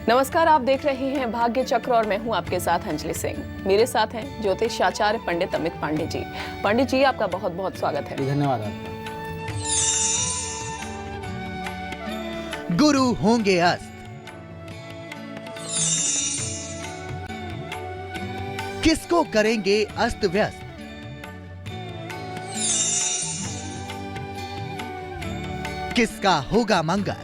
नमस्कार, आप देख रहे हैं भाग्य चक्र और मैं हूं आपके साथ अंजलि सिंह। मेरे साथ हैं ज्योतिष आचार्य पंडित अमित पांडे जी। पंडित जी, आपका बहुत बहुत स्वागत है। धन्यवाद आपका। गुरु होंगे अस्त, किसको करेंगे अस्त व्यस्त, किसका होगा मंगल,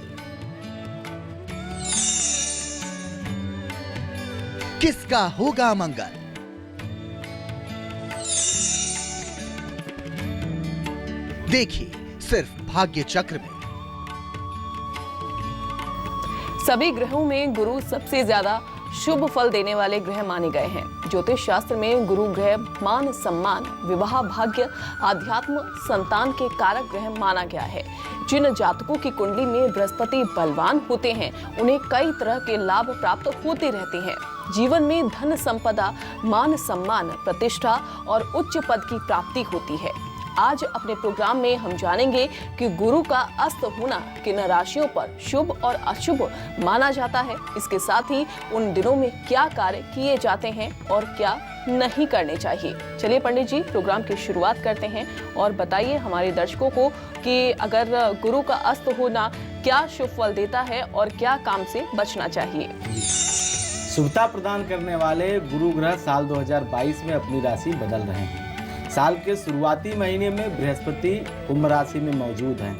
किसका होगा मंगल। देखिए सिर्फ भाग्य चक्र में। सभी ग्रहों में गुरु सबसे ज्यादा शुभ फल देने वाले ग्रह माने गए हैं। ज्योतिष शास्त्र में गुरु ग्रह मान सम्मान, विवाह, भाग्य, आध्यात्म, संतान के कारक ग्रह माना गया है। जिन जातकों की कुंडली में बृहस्पति बलवान होते हैं उन्हें कई तरह के लाभ प्राप्त होते रहते हैं। जीवन में धन संपदा, मान सम्मान, प्रतिष्ठा और उच्च पद की प्राप्ति होती है। आज अपने प्रोग्राम में हम जानेंगे कि गुरु का अस्त होना किन राशियों पर शुभ और अशुभ माना जाता है। इसके साथ ही उन दिनों में क्या कार्य किए जाते हैं और क्या नहीं करने चाहिए। चलिए पंडित जी, प्रोग्राम की शुरुआत करते हैं और बताइए हमारे दर्शकों को कि अगर गुरु का अस्त होना क्या शुभ फल देता है और क्या काम से बचना चाहिए। शुभता प्रदान करने वाले गुरु ग्रह साल 2022 में अपनी राशि बदल रहे हैं। साल के शुरुआती महीने में बृहस्पति कुंभ राशि में मौजूद हैं।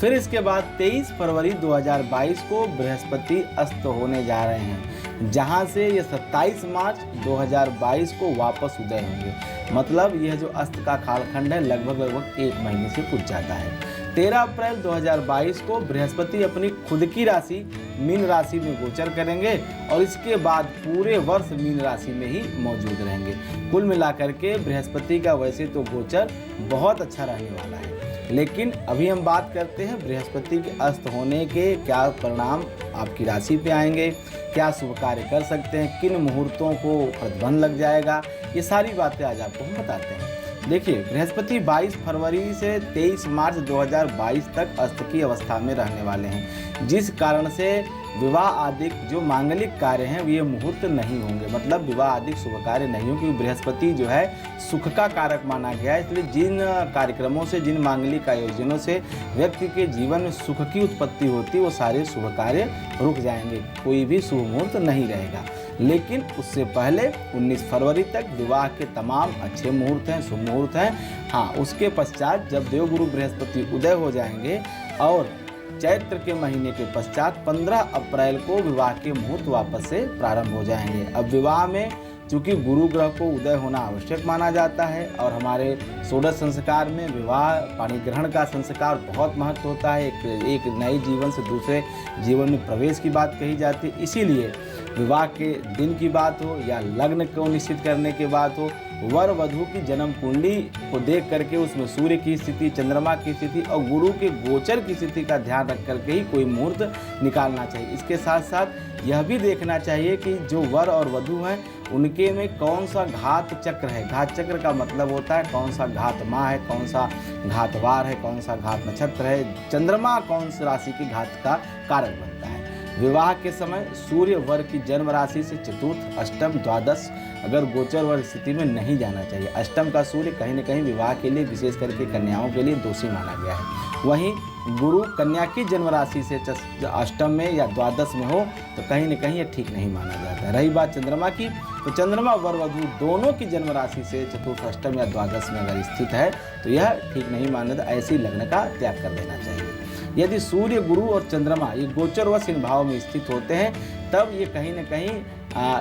फिर इसके बाद 23 फरवरी 2022 को बृहस्पति अस्त होने जा रहे हैं, जहां से ये 27 मार्च 2022 को वापस उदय होंगे। मतलब यह जो अस्त का कालखंड है लगभग 1 महीने से कुछ जाता है। 13 अप्रैल 2022 को बृहस्पति अपनी खुद की राशि मीन राशि में गोचर करेंगे और इसके बाद पूरे वर्ष मीन राशि में ही मौजूद रहेंगे। कुल मिलाकर के बृहस्पति का वैसे तो गोचर बहुत अच्छा रहने वाला है, लेकिन अभी हम बात करते हैं बृहस्पति के अस्त होने के क्या परिणाम आपकी राशि पे आएंगे, क्या शुभ कार्य कर सकते हैं, किन मुहूर्तों को प्रतिबंध लग जाएगा। ये सारी बातें आज आपको हम बताते हैं। देखिए, बृहस्पति 22 फरवरी से 23 मार्च 2022 तक अस्त की अवस्था में रहने वाले हैं, जिस कारण से विवाह आदि जो मांगलिक कार्य हैं ये मुहूर्त नहीं होंगे। मतलब विवाह आदि शुभ कार्य नहीं होंगे, क्योंकि बृहस्पति जो है सुख का कारक माना गया है। इसलिए जिन कार्यक्रमों से, जिन मांगलिक आयोजनों से व्यक्ति के जीवन में सुख की उत्पत्ति होती है वो सारे शुभ कार्य रुक जाएंगे, कोई भी शुभ मुहूर्त नहीं रहेगा। लेकिन उससे पहले 19 फरवरी तक विवाह के तमाम अच्छे मुहूर्त हैं, शुभ मुहूर्त हैं। हाँ, उसके पश्चात जब देवगुरु बृहस्पति उदय हो जाएंगे और चैत्र के महीने के पश्चात 15 अप्रैल को विवाह के मुहूर्त वापस से प्रारंभ हो जाएंगे। अब विवाह में चूँकि गुरु ग्रह को उदय होना आवश्यक माना जाता है और हमारे षोडश संस्कार में विवाह पाणी ग्रहण का संस्कार बहुत महत्व होता है। एक नए जीवन से दूसरे जीवन में प्रवेश की बात कही जाती है। इसीलिए विवाह के दिन की बात हो या लग्न को निश्चित करने के बात हो, वर वधू की जन्म कुंडली को देख करके उसमें सूर्य की स्थिति, चंद्रमा की स्थिति और गुरु के गोचर की स्थिति का ध्यान रख करके ही कोई मुहूर्त निकालना चाहिए। इसके साथ साथ यह भी देखना चाहिए कि जो वर और वधू हैं उनके में कौन सा घात चक्र है। घात चक्र का मतलब होता है कौन सा घात माह है, कौन सा घातवार है, कौन सा घात नक्षत्र है, चंद्रमा कौन सी राशि की घात का कारक बनता है। विवाह के समय सूर्य वर की जन्म राशि से चतुर्थ, अष्टम, द्वादश अगर गोचर वर स्थिति में नहीं जाना चाहिए। अष्टम का सूर्य कहीं न कहीं विवाह के लिए, विशेष करके कन्याओं के लिए दोषी माना गया है। वहीं गुरु कन्या की जन्म राशि से अष्टम में या द्वादश में हो तो कहीं न कहीं ये ठीक नहीं माना जाता है। रही बात चंद्रमा की, तो चंद्रमा वर वधू दोनों की जन्म राशि से चतुर्थ, अष्टम या द्वादश में अगर स्थित है तो यह ठीक नहीं माना जाता। ऐसी लग्न का त्याग कर देना चाहिए। यदि सूर्य, गुरु और चंद्रमा ये गोचरवश इन भाव में स्थित होते हैं तब ये कहीं न कहीं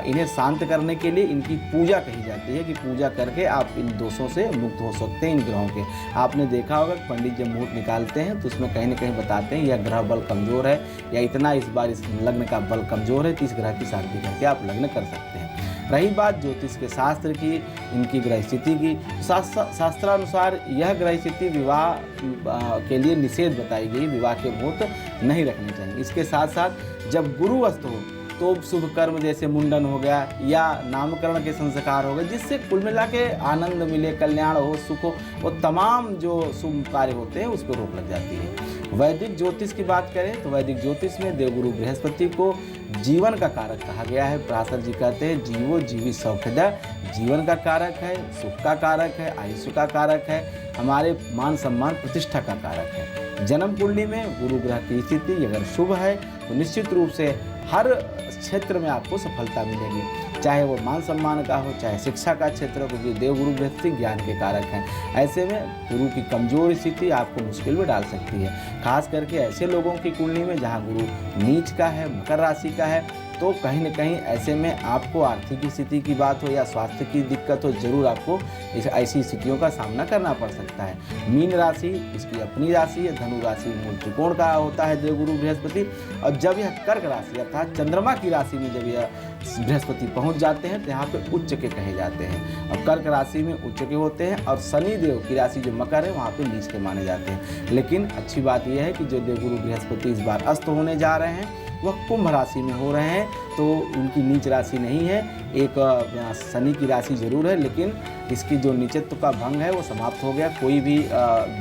इन्हें शांत करने के लिए इनकी पूजा कही जाती है कि पूजा करके आप इन दोषों से मुक्त हो सकते हैं। इन ग्रहों के आपने देखा होगा पंडित जब मुहूर्त निकालते हैं तो उसमें कहीं न कहीं बताते हैं यह ग्रह बल कमज़ोर है या इतना इस बार इस लग्न का बल कमज़ोर है तो इस ग्रह की शांति करके आप लग्न कर सकते हैं। रही बात ज्योतिष के शास्त्र की, इनकी ग्रह स्थिति की, शास्त्रानुसार यह ग्रह स्थिति विवाह के लिए निषेध बताई गई, विवाह के मुहूर्त नहीं रखने चाहिए। इसके साथ साथ जब गुरु अस्त हो तो शुभ कर्म जैसे मुंडन हो गया या नामकरण के संस्कार हो गए, जिससे कुल मिला के आनंद मिले, कल्याण हो, सुख हो, वो तमाम जो शुभ कार्य होते हैं उस पर रोक लग जाती है। वैदिक ज्योतिष की बात करें तो वैदिक ज्योतिष में देवगुरु बृहस्पति को जीवन का कारक कहा गया है। पराशर जी कहते हैं जीवो जीवी सौख्यदा, जीवन का कारक है, सुख का कारक है, आयुष्य का कारक है, हमारे मान सम्मान प्रतिष्ठा का कारक है। जन्म कुंडली में गुरु ग्रह की स्थिति अगर शुभ है तो निश्चित रूप से हर क्षेत्र में आपको सफलता मिलेगी, चाहे वो मान सम्मान का हो, चाहे शिक्षा का क्षेत्र हो, क्योंकि देवगुरु बृहस्पति ज्ञान के कारक हैं। ऐसे में गुरु की कमजोर स्थिति आपको मुश्किल में डाल सकती है। खास करके ऐसे लोगों की कुंडली में जहाँ गुरु नीच का है, मकर राशि का है, तो कहीं न कहीं ऐसे में आपको आर्थिक स्थिति की बात हो या स्वास्थ्य की दिक्कत हो, जरूर आपको ऐसी स्थितियों का सामना करना पड़ सकता है। मीन राशि इसकी अपनी राशि है, धनु राशि मूल त्रिकोण का होता है देवगुरु बृहस्पति, और जब यह कर्क राशि अर्थात चंद्रमा की राशि में जब यह बृहस्पति पहुंच जाते हैं तो यहाँ पे उच्च के कहे जाते हैं। और कर्क राशि में उच्च के होते हैं और शनि देव की राशि जो मकर है वहाँ पे नीच के माने जाते हैं। लेकिन अच्छी बात यह है कि जो देवगुरु बृहस्पति इस बार अस्त होने जा रहे हैं वह कुंभ राशि में हो रहे हैं, तो उनकी नीच राशि नहीं है, एक शनि की राशि जरूर है, लेकिन इसकी जो नीचत्व का भंग है वो समाप्त हो गया, कोई भी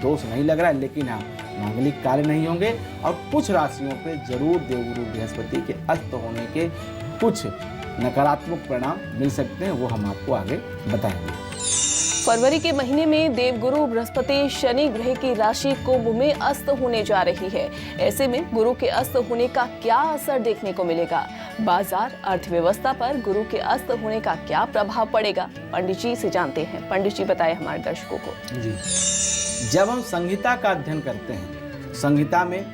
दोष नहीं लग रहा है। लेकिन हाँ, मांगलिक कार्य नहीं होंगे और कुछ राशियों पे जरूर देवगुरु बृहस्पति के अस्त होने के कुछ नकारात्मक परिणाम मिल सकते हैं, वो हम आपको आगे बताएंगे। फरवरी के महीने में देवगुरु बृहस्पति शनि ग्रह की राशि कुंभ में अस्त होने जा रही है। ऐसे में गुरु के अस्त होने का क्या असर देखने को मिलेगा? बाजार, अर्थव्यवस्था पर गुरु के अस्त होने का क्या प्रभाव पड़ेगा? पंडित जी से जानते हैं। पंडित जी बताएं हमारे दर्शकों को। जी, जब हम संहिता का अध्ययन करते हैं, संहिता में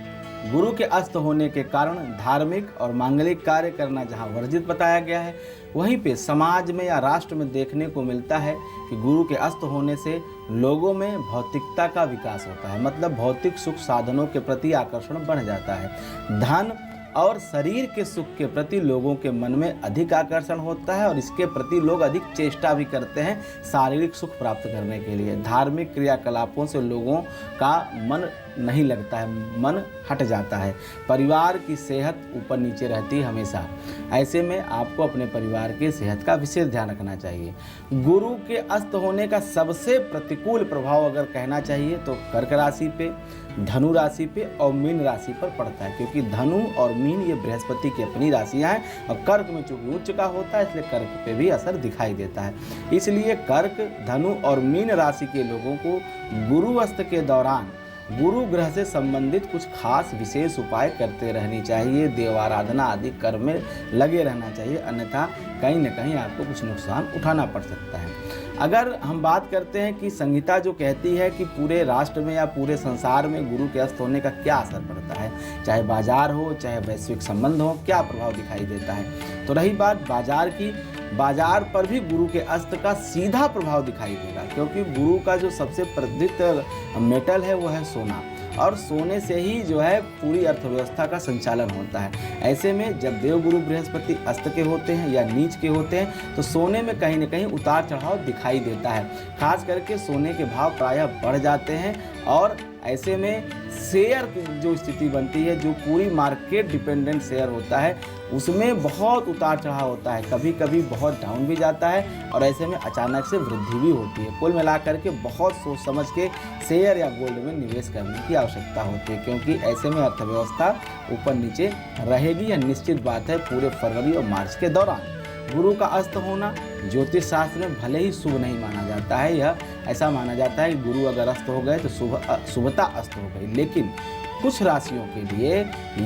गुरु के अस्त होने के कारण धार्मिक और मांगलिक कार्य करना जहाँ वर्जित बताया गया है, वहीं पे समाज में या राष्ट्र में देखने को मिलता है कि गुरु के अस्त होने से लोगों में भौतिकता का विकास होता है, मतलब भौतिक सुख साधनों के प्रति आकर्षण बढ़ जाता है। धन और शरीर के सुख के प्रति लोगों के मन में अधिक आकर्षण होता है और इसके प्रति लोग अधिक चेष्टा भी करते हैं शारीरिक सुख प्राप्त करने के लिए। धार्मिक क्रियाकलापों से लोगों का मन नहीं लगता है, मन हट जाता है। परिवार की सेहत ऊपर नीचे रहती है हमेशा। ऐसे में आपको अपने परिवार की सेहत का विशेष ध्यान रखना चाहिए। गुरु के अस्त होने का सबसे प्रतिकूल प्रभाव अगर कहना चाहिए तो कर्क राशि पे, धनु राशि पे और मीन राशि पर पड़ता है, क्योंकि धनु और मीन ये बृहस्पति की अपनी राशियां हैं और कर्क में चूंकि उच्च का होता है इसलिए कर्क पे भी असर दिखाई देता है। इसलिए कर्क, धनु और मीन राशि के लोगों को गुरु अस्त के दौरान गुरु ग्रह से संबंधित कुछ खास विशेष उपाय करते रहनी चाहिए। देव आराधना आदि कर्म में लगे रहना चाहिए, अन्यथा कहीं न कहीं आपको कुछ नुकसान उठाना पड़ सकता है। अगर हम बात करते हैं कि संहिता जो कहती है कि पूरे राष्ट्र में या पूरे संसार में गुरु के अस्त होने का क्या असर पड़ता है, चाहे बाजार हो चाहे वैश्विक संबंध हो, क्या प्रभाव दिखाई देता है, तो रही बात बाजार की, बाजार पर भी गुरु के अस्त का सीधा प्रभाव दिखाई देगा, क्योंकि गुरु का जो सबसे प्रसिद्ध मेटल है वो है सोना, और सोने से ही जो है पूरी अर्थव्यवस्था का संचालन होता है। ऐसे में जब देवगुरु बृहस्पति अस्त के होते हैं या नीच के होते हैं तो सोने में कहीं न कहीं उतार चढ़ाव दिखाई देता है। खास करके सोने के भाव प्रायः बढ़ जाते हैं और ऐसे में शेयर की जो स्थिति बनती है, जो पूरी मार्केट डिपेंडेंट शेयर होता है, उसमें बहुत उतार चढ़ाव होता है, कभी कभी बहुत डाउन भी जाता है और ऐसे में अचानक से वृद्धि भी होती है। कुल मिलाकर के बहुत सोच समझ के शेयर या गोल्ड में निवेश करने की आवश्यकता होती है, क्योंकि ऐसे में अर्थव्यवस्था ऊपर नीचे रहेगी, यह निश्चित बात है। पूरे फरवरी और मार्च के दौरान गुरु का अस्त होना ज्योतिष शास्त्र में भले ही शुभ नहीं माना जाता है, यह ऐसा माना जाता है कि गुरु अगर अस्त हो गए तो शुभता अस्त हो गई, लेकिन कुछ राशियों के लिए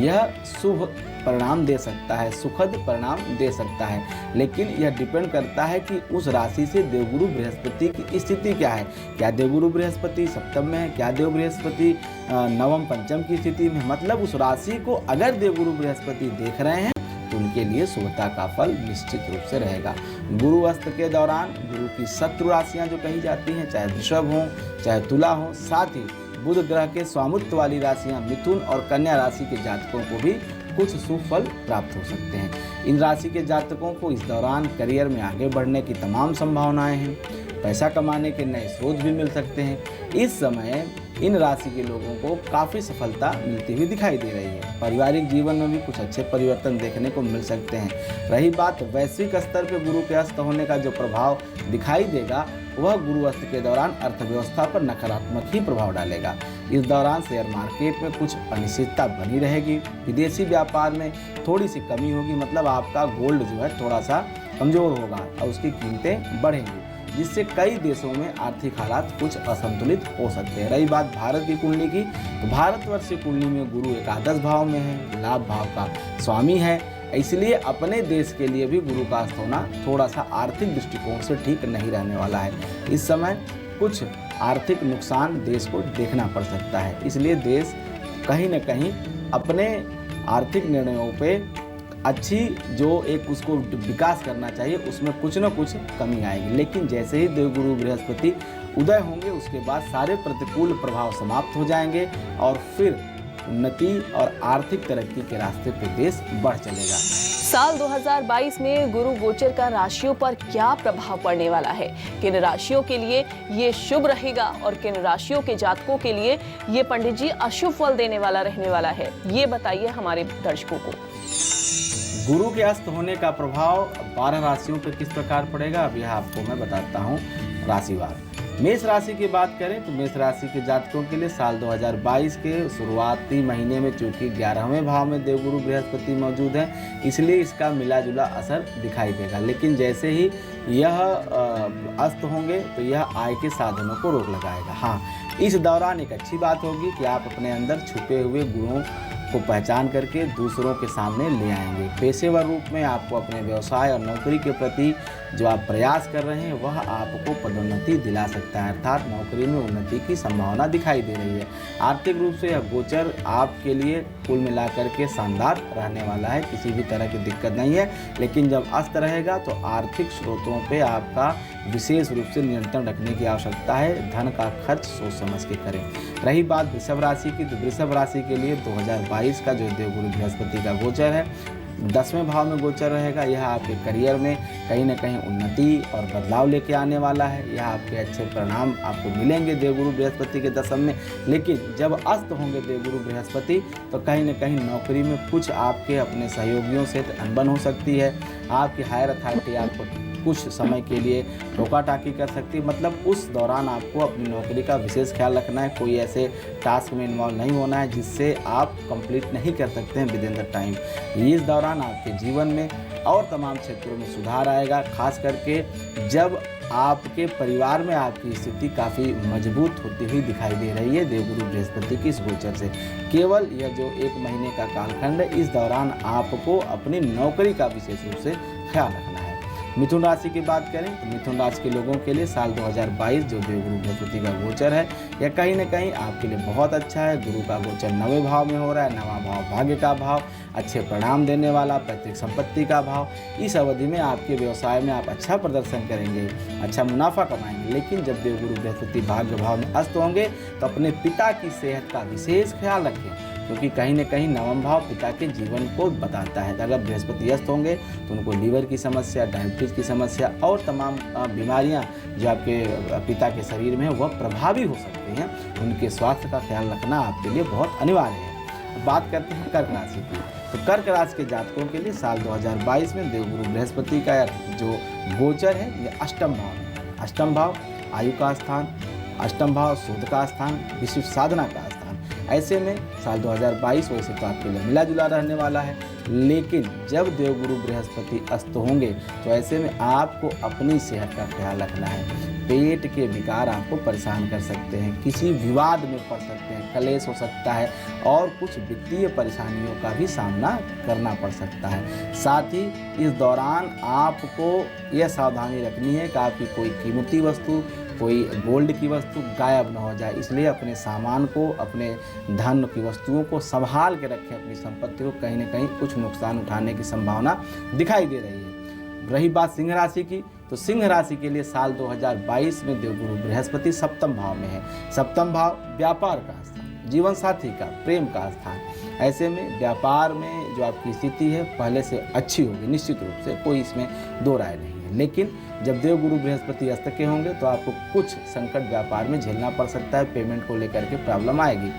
यह शुभ परिणाम दे सकता है, सुखद परिणाम दे सकता है, लेकिन यह डिपेंड करता है कि उस राशि से देवगुरु बृहस्पति की स्थिति क्या है। क्या देवगुरु बृहस्पति सप्तम में है, क्या देव बृहस्पति नवम पंचम की स्थिति में, मतलब उस राशि को अगर देवगुरु बृहस्पति देख रहे हैं तो उनके लिए शुभता का फल निश्चित रूप से रहेगा। गुरु अस्त के दौरान गुरु की शत्रु राशियां जो कही जाती हैं, चाहे वृषभ हो चाहे तुला हो, साथ ही बुध ग्रह के स्वामित्व वाली राशियां मिथुन और कन्या राशि के जातकों को भी कुछ शुभ फल प्राप्त हो सकते हैं। इन राशि के जातकों को इस दौरान करियर में आगे बढ़ने की तमाम संभावनाएं हैं, पैसा कमाने के नए स्रोत भी मिल सकते हैं। इस समय इन राशि के लोगों को काफ़ी सफलता मिलती हुई दिखाई दे रही है। पारिवारिक जीवन में भी कुछ अच्छे परिवर्तन देखने को मिल सकते हैं। रही बात वैश्विक स्तर पर गुरु के अस्त होने का जो प्रभाव दिखाई देगा, वह गुरु अस्त के दौरान अर्थव्यवस्था पर नकारात्मक ही प्रभाव डालेगा। इस दौरान शेयर मार्केट में कुछ अनिश्चितता बनी रहेगी। विदेशी व्यापार में थोड़ी सी कमी होगी, मतलब आपका गोल्ड जो है थोड़ा सा कमज़ोर होगा और उसकी कीमतें बढ़ेंगी, जिससे कई देशों में आर्थिक हालात कुछ असंतुलित हो सकते हैं। रही बात भारत की कुंडली की, तो भारतवर्ष की कुंडली में गुरु एकादश भाव में है, लाभ भाव का स्वामी है, इसलिए अपने देश के लिए भी गुरु का अस्त होना थोड़ा सा आर्थिक दृष्टिकोण से ठीक नहीं रहने वाला है। इस समय कुछ आर्थिक नुकसान देश को देखना पड़ सकता है, इसलिए देश कहीं न कहीं अपने आर्थिक निर्णयों पे अच्छी जो एक उसको विकास करना चाहिए उसमें कुछ न कुछ कमी आएगी। लेकिन जैसे ही देवगुरु बृहस्पति उदय होंगे, उसके बाद सारे प्रतिकूल प्रभाव समाप्त हो जाएंगे और फिर उन्नति और आर्थिक तरक्की के रास्ते पे देश बढ़ चलेगा। साल 2022 में गुरु गोचर का राशियों पर क्या प्रभाव पड़ने वाला है, किन राशियों के लिए ये शुभ रहेगा और किन राशियों के जातकों के लिए ये पंडित जी अशुभ फल देने वाला रहने वाला है, ये बताइए हमारे दर्शकों को। गुरु के अस्त होने का प्रभाव 12 राशियों पर किस प्रकार पड़ेगा, अब यह आपको मैं बताता हूँ राशिवार। मेष राशि की बात करें तो मेष राशि के जातकों के लिए साल 2022 के शुरुआती महीने में चूंकि 11वें भाव में देवगुरु बृहस्पति मौजूद है, इसलिए इसका मिला जुला असर दिखाई देगा। लेकिन जैसे ही यह अस्त होंगे तो यह आय के साधनों को रोक लगाएगा। हाँ, इस दौरान एक अच्छी बात होगी कि आप अपने अंदर छुपे हुए गुणों को पहचान करके दूसरों के सामने ले आएंगे। पेशेवर रूप में आपको अपने व्यवसाय और नौकरी के प्रति जो आप प्रयास कर रहे हैं वह आपको पदोन्नति दिला सकता है, अर्थात नौकरी में उन्नति की संभावना दिखाई दे रही है। आर्थिक रूप से यह गोचर आपके लिए कुल मिलाकर के शानदार रहने वाला है, किसी भी तरह की दिक्कत नहीं है। लेकिन जब अस्त रहेगा तो आर्थिक स्रोतों पे आपका विशेष रूप से नियंत्रण रखने की आवश्यकता है। धन का खर्च सोच समझ के करें। रही बात वृषभ राशि की, तो वृषभ राशि के लिए 2022 का जो देवगुरु बृहस्पति का गोचर है 10वें भाव में गोचर रहेगा। यह आपके करियर में कहीं न कहीं उन्नति और बदलाव लेके आने वाला है। यह आपके अच्छे परिणाम आपको मिलेंगे देवगुरु बृहस्पति के दशम में। लेकिन जब अस्त होंगे देवगुरु बृहस्पति तो कहीं न कहीं नौकरी में कुछ आपके अपने सहयोगियों से अनबन हो सकती है। आपकी हायर अथॉरिटी आपको कुछ समय के लिए टोका टाकी कर सकती है, मतलब उस दौरान आपको अपनी नौकरी का विशेष ख्याल रखना है। कोई ऐसे टास्क में इन्वॉल्व नहीं होना है जिससे आप कंप्लीट नहीं कर सकते हैं विद इन द टाइम। इस दौरान आपके जीवन में और तमाम क्षेत्रों में सुधार आएगा, खास करके जब आपके परिवार में आपकी स्थिति काफ़ी मजबूत होती हुई दिखाई दे रही है देवगुरु बृहस्पति की इस गोचर से। केवल यह जो 1 महीने का कालखंड है, इस दौरान आपको अपनी नौकरी का विशेष रूप से ख्याल रखना है। मिथुन राशि की बात करें तो मिथुन राशि के लोगों के लिए साल 2022 जो देवगुरु बृहस्पति का गोचर है यह कहीं न कहीं आपके लिए बहुत अच्छा है। गुरु का गोचर 9वें भाव में हो रहा है। 9वां भाव भाग्य का भाव, अच्छे परिणाम देने वाला, पैतृक संपत्ति का भाव। इस अवधि में आपके व्यवसाय में आप अच्छा प्रदर्शन करेंगे, अच्छा मुनाफा कमाएंगे। लेकिन जब देवगुरु बृहस्पति भाग्य भाव में अस्त होंगे तो अपने पिता की सेहत का विशेष ख्याल रखें, क्योंकि कहीं न कहीं 9वां भाव पिता के जीवन को बताता है। अगर बृहस्पति अस्त होंगे तो उनको लीवर की समस्या, डायबिटीज की समस्या और तमाम बीमारियां जो आपके पिता के शरीर में है वह प्रभावी हो सकती हैं। उनके स्वास्थ्य का ख्याल रखना आपके लिए बहुत अनिवार्य है। बात करते हैं कर्क राशि की, तो कर्क राशि के जातकों के लिए साल 2022 में देवगुरु बृहस्पति का जो गोचर है यह अष्टम भाव है। अष्टम भाव आयु का स्थान, अष्टम भाव शोध का स्थान, विशिष्ट साधना का स्थान। ऐसे में साल 2022 वैसे तो आपके लिए मिला जुला रहने वाला है, लेकिन जब देवगुरु बृहस्पति अस्त होंगे तो ऐसे में आपको अपनी सेहत का ख्याल रखना है। पेट के विकार आपको परेशान कर सकते हैं, किसी विवाद में पड़ सकते हैं, कलेश हो सकता है और कुछ वित्तीय परेशानियों का भी सामना करना पड़ सकता है। साथ ही इस दौरान आपको यह सावधानी रखनी है कि आपकी कोई कीमती वस्तु, कोई गोल्ड की वस्तु गायब न हो जाए। इसलिए अपने सामान को, अपने धन की वस्तुओं को संभाल के रखें। अपनी संपत्ति को कहीं न कहीं कुछ नुकसान उठाने की संभावना दिखाई दे रही है। रही बात सिंह राशि की, तो सिंह राशि के लिए साल 2022 में देवगुरु बृहस्पति सप्तम भाव में है। सप्तम भाव व्यापार का स्थान, जीवन साथी का, प्रेम का स्थान। ऐसे में व्यापार में जो आपकी स्थिति है पहले से अच्छी होगी, निश्चित रूप से, कोई इसमें दो राय नहीं है। हैं। लेकिन जब देवगुरु बृहस्पति अस्त के होंगे तो आपको कुछ संकट व्यापार में झेलना पड़ सकता है, पेमेंट को लेकर के प्रॉब्लम आएगी,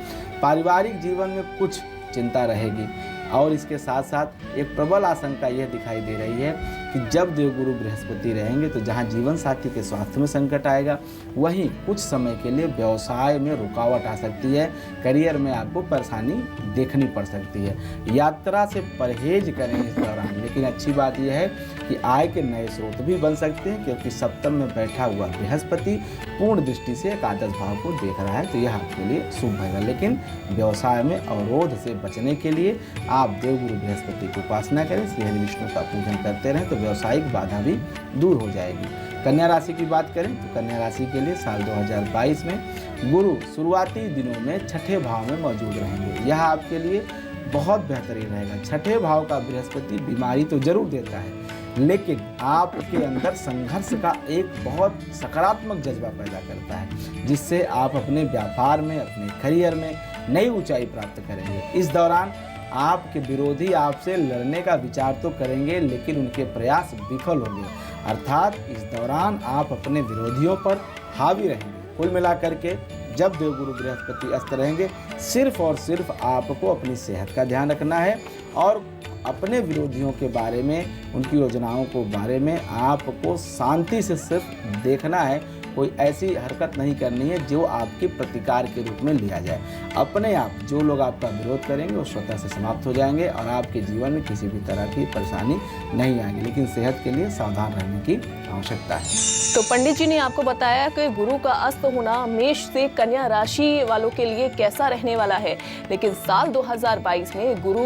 पारिवारिक जीवन में कुछ चिंता रहेगी और इसके साथ साथ एक प्रबल आशंका यह दिखाई दे रही है कि जब देवगुरु बृहस्पति रहेंगे तो जहां जीवन साथी के स्वास्थ्य में संकट आएगा, वहीं कुछ समय के लिए व्यवसाय में रुकावट आ सकती है, करियर में आपको परेशानी देखनी पड़ सकती है। यात्रा से परहेज करें इस दौरान, लेकिन अच्छी बात यह है कि आय के नए स्रोत भी बन सकते हैं, क्योंकि सप्तम में बैठा हुआ बृहस्पति पूर्ण दृष्टि से एकादश भाव को देख रहा है, तो यह आपके लिए शुभ रहेगा। लेकिन व्यवसाय में अवरोध से बचने के लिए आप देवगुरु बृहस्पति की उपासना करें, श्री हरि विष्णु का पूजन करते रहें तो व्यावसायिक बाधा भी दूर हो जाएगी। कन्या राशि की बात करें तो कन्या राशि के लिए साल 2022 में गुरु शुरुआती दिनों में छठे भाव में मौजूद रहेंगे। यह आपके लिए बहुत बेहतरीन रहेगा। छठे भाव का बृहस्पति बीमारी तो जरूर देता है, लेकिन आपके अंदर संघर्ष का एक बहुत सकारात्मक जज्बा पैदा करता है, जिससे आप अपने व्यापार में, अपने करियर में नई ऊंचाई प्राप्त करेंगे। इस दौरान आपके विरोधी आपसे लड़ने का विचार तो करेंगे, लेकिन उनके प्रयास विफल होंगे, अर्थात इस दौरान आप अपने विरोधियों पर हावी रहेंगे। कुल मिलाकर के जब देवगुरु बृहस्पति अस्त रहेंगे, सिर्फ और सिर्फ आपको अपनी सेहत का ध्यान रखना है और अपने विरोधियों के बारे में, उनकी योजनाओं को बारे में आपको शांति से सिर्फ देखना है। कोई ऐसी हरकत नहीं करनी है जो आपके प्रतिकार के रूप में लिया जाए। अपने आप जो लोग आपका विरोध करेंगे वो स्वतः से समाप्त हो जाएंगे और आपके जीवन में किसी भी तरह की परेशानी नहीं आएगी। लेकिन सेहत के लिए सावधान रहने की आवश्यकता है। तो पंडित जी ने आपको बताया कि गुरु का अस्त होना मेष से कन्या राशि वालों के लिए कैसा रहने वाला है, लेकिन साल 2022 में गुरु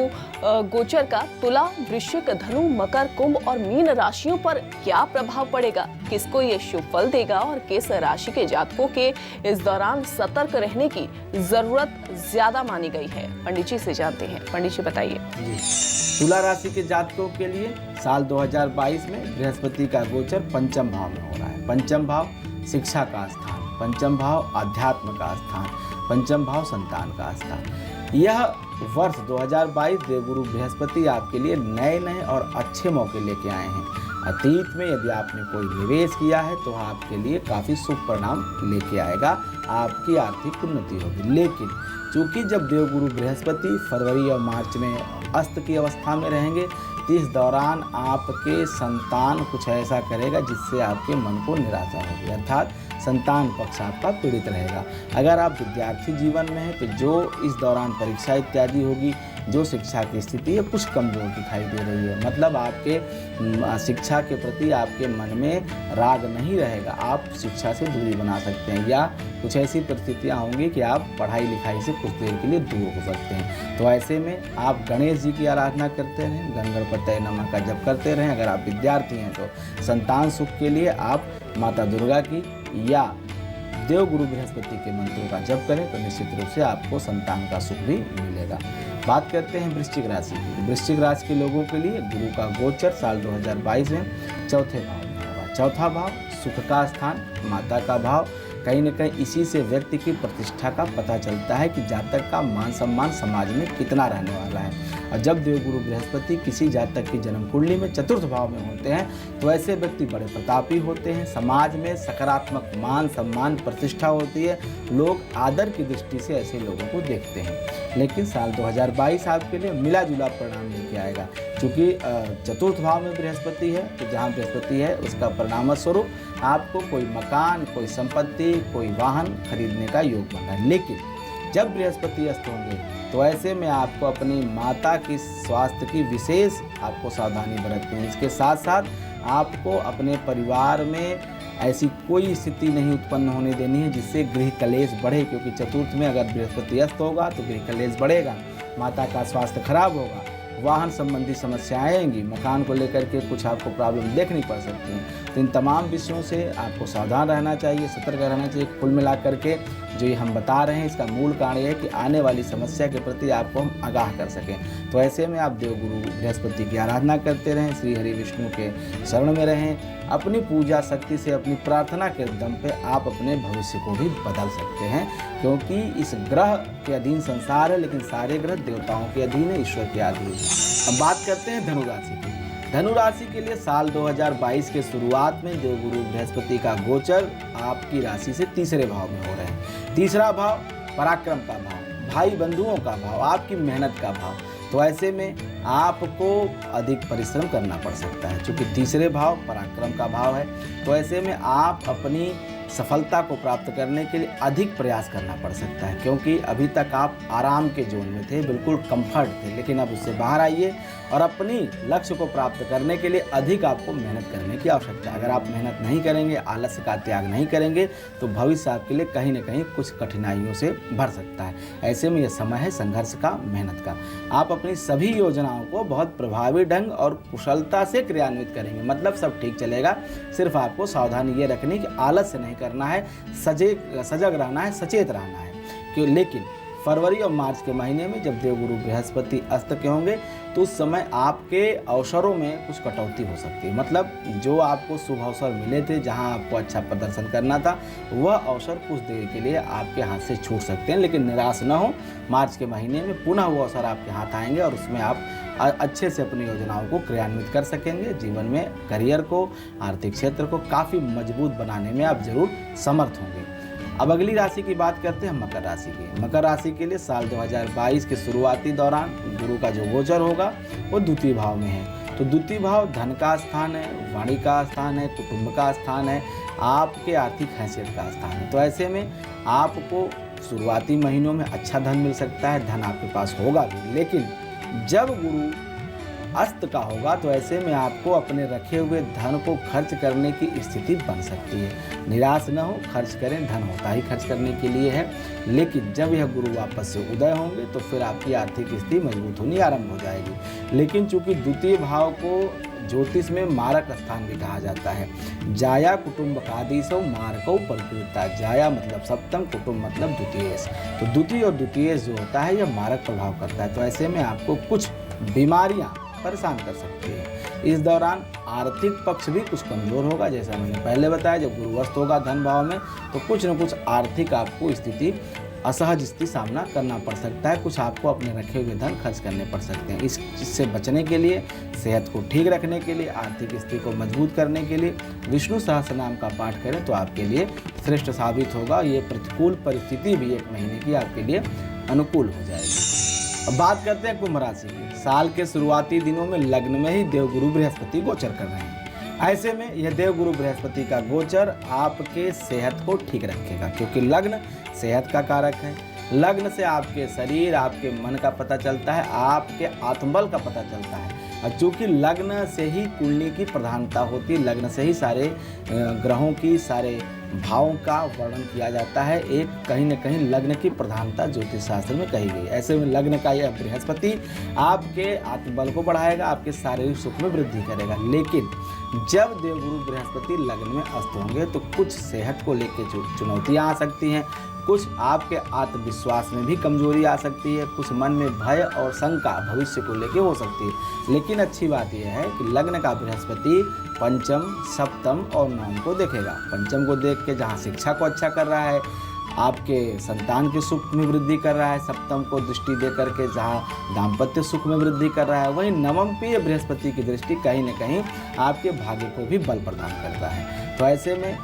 गोचर का तुला, वृश्चिक, धनु, मकर, कुंभ और मीन राशियों पर क्या प्रभाव पड़ेगा, किसको ये शुभ फल देगा और किस राशि के जातकों के इस दौरान सतर्क रहने की जरूरत ज्यादा मानी गई है, पंडित जी से जानते हैं। पंडित जी बताइए। तुला राशि के जातकों के लिए साल 2022 में बृहस्पति का गोचर पंचम भाव में हो रहा है। पंचम भाव शिक्षा का स्थान, पंचम भाव आध्यात्म का स्थान, पंचम भाव संतान का स्थान। यह वर्ष 2022 देवगुरु बृहस्पति आपके लिए नए नए और अच्छे मौके लेके आए हैं। अतीत में यदि आपने कोई निवेश किया है तो आपके लिए काफ़ी शुभ परिणाम लेके आएगा, आपकी आर्थिक उन्नति होगी। लेकिन चूंकि जब देवगुरु बृहस्पति फरवरी और मार्च में अस्त की अवस्था में रहेंगे, तो इस दौरान आपके संतान कुछ ऐसा करेगा जिससे आपके मन को निराशा होगी, अर्थात संतान पक्ष आपका पीड़ित रहेगा। अगर आप विद्यार्थी जीवन में हैं तो जो इस दौरान परीक्षा इत्यादि होगी, जो शिक्षा की स्थिति है कुछ कमजोर दिखाई दे रही है, मतलब आपके शिक्षा के प्रति आपके मन में राग नहीं रहेगा, आप शिक्षा से दूरी बना सकते हैं या कुछ ऐसी परिस्थितियां होंगी कि आप पढ़ाई लिखाई से कुछ देर के लिए दूर हो सकते हैं। तो ऐसे में आप गणेश जी की आराधना करते रहें, गंगणपतये नमः का जप करते रहें। अगर आप विद्यार्थी हैं तो संतान सुख के लिए आप माता दुर्गा की या देवगुरु बृहस्पति के मंत्रों का जप करें तो निश्चित रूप से आपको संतान का सुख भी मिलेगा। बात करते हैं वृश्चिक राशि की। वृश्चिक राशि के लोगों के लिए गुरु का गोचर साल 2022 में चौथे भाव में होगा। चौथा भाव सुख का स्थान, माता का भाव, कहीं न कहीं इसी से व्यक्ति की प्रतिष्ठा का पता चलता है कि जातक का मान सम्मान समाज में कितना रहने वाला है। और जब देवगुरु बृहस्पति किसी जातक की जन्म कुंडली में चतुर्थ भाव में होते हैं तो ऐसे व्यक्ति बड़े प्रतापी होते हैं, समाज में सकारात्मक मान सम्मान प्रतिष्ठा होती है, लोग आदर की दृष्टि से ऐसे लोगों को देखते हैं। लेकिन साल 2022 आपके लिए मिला जुला परिणाम लेके आएगा, क्योंकि चतुर्थ भाव में बृहस्पति है, तो जहाँ बृहस्पति है उसका परिणाम स्वरूप आपको कोई मकान, कोई संपत्ति, कोई वाहन खरीदने का योग बन रहा है। लेकिन जब बृहस्पति अस्त होंगे तो ऐसे में आपको अपनी माता की स्वास्थ्य की विशेष आपको सावधानी बरतनी है। इसके साथ साथ आपको अपने परिवार में ऐसी कोई स्थिति नहीं उत्पन्न होने देनी है जिससे गृह कलेश बढ़े, क्योंकि चतुर्थ में अगर बृहस्पति अस्त होगा तो गृह कलेश बढ़ेगा, माता का स्वास्थ्य खराब होगा, वाहन संबंधी समस्याएं आएंगी, मकान को लेकर के कुछ आपको प्रॉब्लम देखनी पड़ सकती हैं। तो इन तमाम विषयों से आपको सावधान रहना चाहिए, सतर्क रहना चाहिए। कुल मिलाकर के जो ये हम बता रहे हैं इसका मूल कारण ये है कि आने वाली समस्या के प्रति आपको हम आगाह कर सकें। तो ऐसे में आप देवगुरु बृहस्पति की आराधना करते रहें, श्री हरि विष्णु के शरण में रहें, अपनी पूजा शक्ति से, अपनी प्रार्थना के दम पे आप अपने भविष्य को भी बदल सकते हैं, क्योंकि इस ग्रह के अधीन संसार है, लेकिन सारे ग्रह देवताओं के अधीन है, ईश्वर के अधीन है। अब बात करते हैं धनु राशि की। धनु राशि के लिए साल 2022 के शुरुआत में देवगुरु बृहस्पति का गोचर आपकी राशि से तीसरे भाव में हो रहे हैं। तीसरा भाव पराक्रम का भाव, भाई बंधुओं का भाव, आपकी मेहनत का भाव। तो ऐसे में आपको अधिक परिश्रम करना पड़ सकता है। चूंकि तीसरे भाव पराक्रम का भाव है, तो ऐसे में आप अपनी सफलता को प्राप्त करने के लिए अधिक प्रयास करना पड़ सकता है, क्योंकि अभी तक आप आराम के जोन में थे, बिल्कुल कंफर्ट थे, लेकिन अब उससे बाहर आइए और अपनी लक्ष्य को प्राप्त करने के लिए अधिक आपको मेहनत करने की आवश्यकता है। अगर आप मेहनत नहीं करेंगे, आलस्य का त्याग नहीं करेंगे, तो भविष्य आपके लिए कहीं न कहीं कुछ कठिनाइयों से भर सकता है। ऐसे में यह समय है संघर्ष का, मेहनत का। आप अपनी सभी योजनाओं को बहुत प्रभावी ढंग और कुशलता से क्रियान्वित करेंगे, मतलब सब ठीक चलेगा। सिर्फ आपको सावधानी ये रखनी कि आलस्य नहीं करना है, सजग रहना है, सचेत रहना है। क्यों? लेकिन फरवरी और मार्च के महीने में जब देवगुरु बृहस्पति अस्त के होंगे, तो उस समय आपके अवसरों में कुछ कटौती हो सकती है। मतलब जो आपको शुभ अवसर मिले थे, जहां आपको अच्छा प्रदर्शन करना था, वह अवसर कुछ देर के लिए आपके हाथ से छूट सकते हैं। लेकिन निराश न हो, मार्च के महीने में पुनः वो अवसर आपके हाथ आएंगे और उसमें आप अच्छे से अपनी योजनाओं को क्रियान्वित कर सकेंगे। जीवन में करियर को, आर्थिक क्षेत्र को काफ़ी मजबूत बनाने में आप जरूर समर्थ होंगे। अब अगली राशि की बात करते हैं मकर राशि की। मकर राशि के लिए साल 2022 के शुरुआती दौरान गुरु का जो गोचर होगा वो द्वितीय भाव में है। तो द्वितीय भाव धन का स्थान है, वाणी का स्थान है, कुटुंब का स्थान है, आपके आर्थिक हैसियत का स्थान है। तो ऐसे में आपको शुरुआती महीनों में अच्छा धन मिल सकता है, धन आपके पास होगा भी। लेकिन जब गुरु अस्त का होगा, तो ऐसे में आपको अपने रखे हुए धन को खर्च करने की स्थिति बन सकती है। निराश न हो, खर्च करें, धन होता ही खर्च करने के लिए है। लेकिन जब यह गुरु वापस से उदय होंगे, तो फिर आपकी आर्थिक स्थिति मजबूत होनी आरंभ हो जाएगी। लेकिन चूंकि द्वितीय भाव को ज्योतिष में मारक स्थान भी कहा जाता है। जाया कुटुंब कादीसो मारको प्रकृता। जाया मतलब सप्तम, कुटुंब मतलब द्वितीयेश। तो द्वितीय और द्वितीयेश जो होता है, यह मारक प्रभाव करता है। तो ऐसे में आपको कुछ बीमारियां परेशान कर सकती है। इस दौरान आर्थिक पक्ष भी कुछ कमजोर होगा। जैसा मैंने पहले बताया, जब गुरु अस्त होगा धन भाव में, तो कुछ न कुछ आर्थिक आपको स्थिति, असहज स्थिति सामना करना पड़ सकता है। कुछ आपको अपने रखे हुए धन खर्च करने पड़ सकते हैं। इससे बचने के लिए, सेहत को ठीक रखने के लिए, आर्थिक स्थिति को मजबूत करने के लिए विष्णु सहस्त्रनाम का पाठ करें तो आपके लिए श्रेष्ठ साबित होगा। ये प्रतिकूल परिस्थिति भी एक महीने की आपके लिए अनुकूल हो जाएगी। अब बात करते हैं कुंभ राशि की। साल के शुरुआती दिनों में लग्न में ही देवगुरु बृहस्पति गोचर कर रहे हैं। ऐसे में यह देवगुरु बृहस्पति का गोचर आपके सेहत को ठीक रखेगा, क्योंकि लग्न सेहत का कारक है। लग्न से आपके शरीर, आपके मन का पता चलता है, आपके आत्मबल का पता चलता है। और चूंकि लग्न से ही कुंडली की प्रधानता होती है, लग्न से ही सारे ग्रहों की, सारे भावों का वर्णन किया जाता है। एक कहीं न कहीं लग्न की प्रधानता ज्योतिष शास्त्र में कही गई। ऐसे में लग्न का यह बृहस्पति आपके आत्मबल को बढ़ाएगा, आपके शारीरिक सुख में वृद्धि करेगा। लेकिन जब देवगुरु बृहस्पति लग्न में अस्त होंगे, तो कुछ सेहत को लेकर चुनौतियां आ सकती हैं, कुछ आपके आत्मविश्वास में भी कमजोरी आ सकती है, कुछ मन में भय और शंका भविष्य को लेकर हो सकती है। लेकिन अच्छी बात यह है कि लग्न का बृहस्पति पंचम, सप्तम और नवम को देखेगा। पंचम को देख के जहाँ शिक्षा को अच्छा कर रहा है, आपके संतान के सुख में वृद्धि कर रहा है। सप्तम को दृष्टि दे करके जहाँ दाम्पत्य सुख में वृद्धि कर रहा है, वहीं नवम पे बृहस्पति की दृष्टि कहीं न कहीं आपके भाग्य को भी बल प्रदान करता है। तो ऐसे में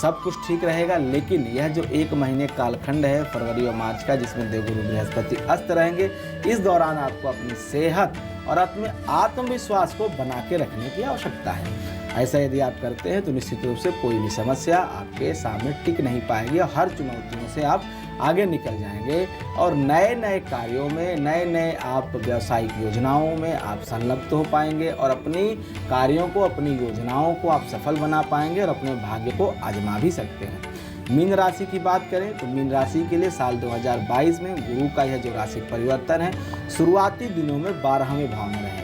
सब कुछ ठीक रहेगा। लेकिन यह जो एक महीने कालखंड है फरवरी और मार्च का, जिसमें देवगुरु बृहस्पति अस्त रहेंगे, इस दौरान आपको अपनी सेहत और अपने आत्मविश्वास को बना के रखने की आवश्यकता है। ऐसा यदि आप करते हैं तो निश्चित रूप से कोई भी समस्या आपके सामने टिक नहीं पाएगी और हर चुनौतियों से आप आगे निकल जाएंगे और नए नए कार्यों में, नए नए आप व्यावसायिक योजनाओं में आप संलग्न हो पाएंगे और अपनी कार्यों को, अपनी योजनाओं को आप सफल बना पाएंगे और अपने भाग्य को आजमा भी सकते हैं। मीन राशि की बात करें तो मीन राशि के लिए साल 2022 में गुरु का यह जो राशि परिवर्तन है, शुरुआती दिनों में 12वें भाव में रहेगा।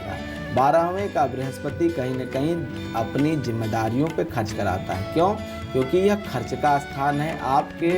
12वें का बृहस्पति कहीं न कहीं अपनी जिम्मेदारियों पे खर्च कराता है। क्यों? क्योंकि यह खर्च का स्थान है, आपके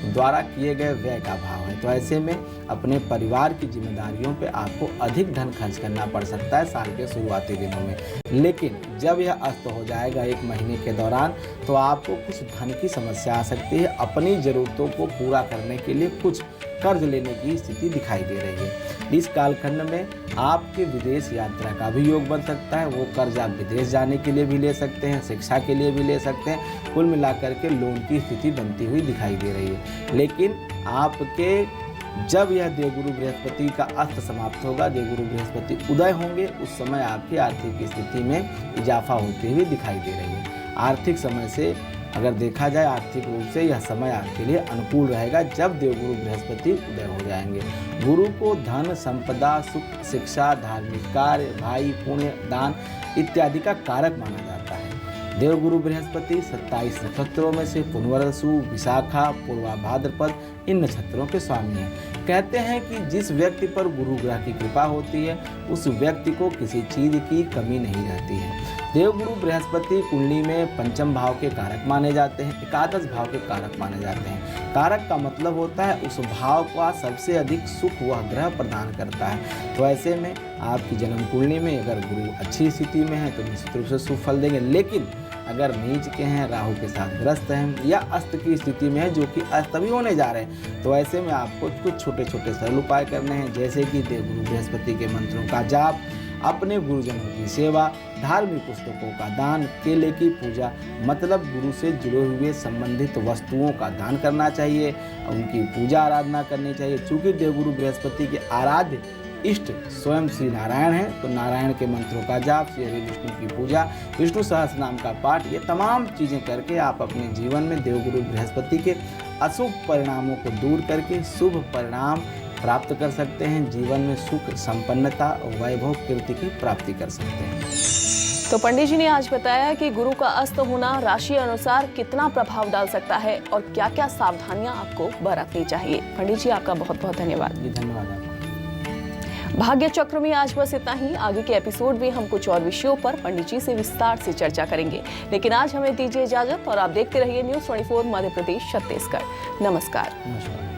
द्वारा किए गए व्यय का भाव है। तो ऐसे में अपने परिवार की जिम्मेदारियों पे आपको अधिक धन खर्च करना पड़ सकता है साल के शुरुआती दिनों में। लेकिन जब यह अस्त हो जाएगा एक महीने के दौरान, तो आपको कुछ धन की समस्या आ सकती है। अपनी ज़रूरतों को पूरा करने के लिए कुछ कर्ज लेने की स्थिति दिखाई दे रही है। इस कालखंड में आपके विदेश यात्रा का भी योग बन सकता है। वो कर्ज आप विदेश जाने के लिए भी ले सकते हैं, शिक्षा के लिए भी ले सकते हैं। कुल मिलाकर के लोन की स्थिति बनती हुई दिखाई दे रही है। लेकिन आपके जब यह देवगुरु बृहस्पति का अस्त समाप्त होगा, देवगुरु बृहस्पति उदय होंगे, उस समय आपकी आर्थिक स्थिति में इजाफा होती हुई दिखाई दे रही है। आर्थिक समय से अगर देखा जाए, आर्थिक रूप से यह समय आपके लिए अनुकूल रहेगा जब देवगुरु बृहस्पति उदय हो जाएंगे। गुरु को धन, संपदा, सुख, शिक्षा, धार्मिक कार्य, भाई, पुण्य, दान इत्यादि का कारक माना जाता है। देवगुरु बृहस्पति 27 नक्षत्रों में से पुनर्वसु, विशाखा, पूर्वा भाद्रपद इन नक्षत्रों के स्वामी हैं। कहते हैं कि जिस व्यक्ति पर गुरु ग्रह की कृपा होती है उस व्यक्ति को किसी चीज की कमी नहीं रहती है। देवगुरु बृहस्पति कुंडली में पंचम भाव के कारक माने जाते हैं, एकादश भाव के कारक माने जाते हैं। कारक का मतलब होता है उस भाव का सबसे अधिक सुख वह ग्रह प्रदान करता है। तो ऐसे में आपकी जन्म कुंडली में अगर गुरु अच्छी स्थिति में है तो निश्चित रूप से शुभ फल देंगे। लेकिन अगर नीच के हैं, राहु के साथ ग्रस्त हैं या अस्त की स्थिति में है, जो कि अस्त भी होने जा रहे हैं, तो ऐसे में आपको कुछ छोटे छोटे सरल उपाय करने हैं, जैसे कि देवगुरु बृहस्पति के मंत्रों का जाप, अपने गुरुजनों की सेवा, धार्मिक पुस्तकों का दान, केले की पूजा, मतलब गुरु से जुड़े हुए संबंधित वस्तुओं का दान करना चाहिए, उनकी पूजा आराधना करनी चाहिए। चूँकि देवगुरु बृहस्पति के आराध्य इष्ट स्वयं श्री नारायण हैं, तो नारायण के मंत्रों का जाप, श्री हरि विष्णु की पूजा, विष्णु सहस्रनाम का पाठ, ये तमाम चीज़ें करके आप अपने जीवन में देवगुरु बृहस्पति के अशुभ परिणामों को दूर करके शुभ परिणाम प्राप्त कर सकते हैं। जीवन में सुख, संपन्नता और वैभव, कीर्ति की प्राप्ति कर सकते हैं। तो पंडित जी ने आज बताया कि गुरु का अस्त होना राशि अनुसार कितना प्रभाव डाल सकता है और क्या क्या सावधानियां आपको बरतनी चाहिए। पंडित जी आपका बहुत बहुत धन्यवाद। जी धन्यवाद आपका। भाग्य चक्र में आज बस इतना ही। आगे के एपिसोड में हम कुछ और विषयों पर पंडित जी से विस्तार से चर्चा करेंगे, लेकिन आज हमें दीजिए इजाजत और आप देखते रहिए न्यूज़ 24 मध्य प्रदेश छत्तीसगढ़। नमस्कार। नमस्कार।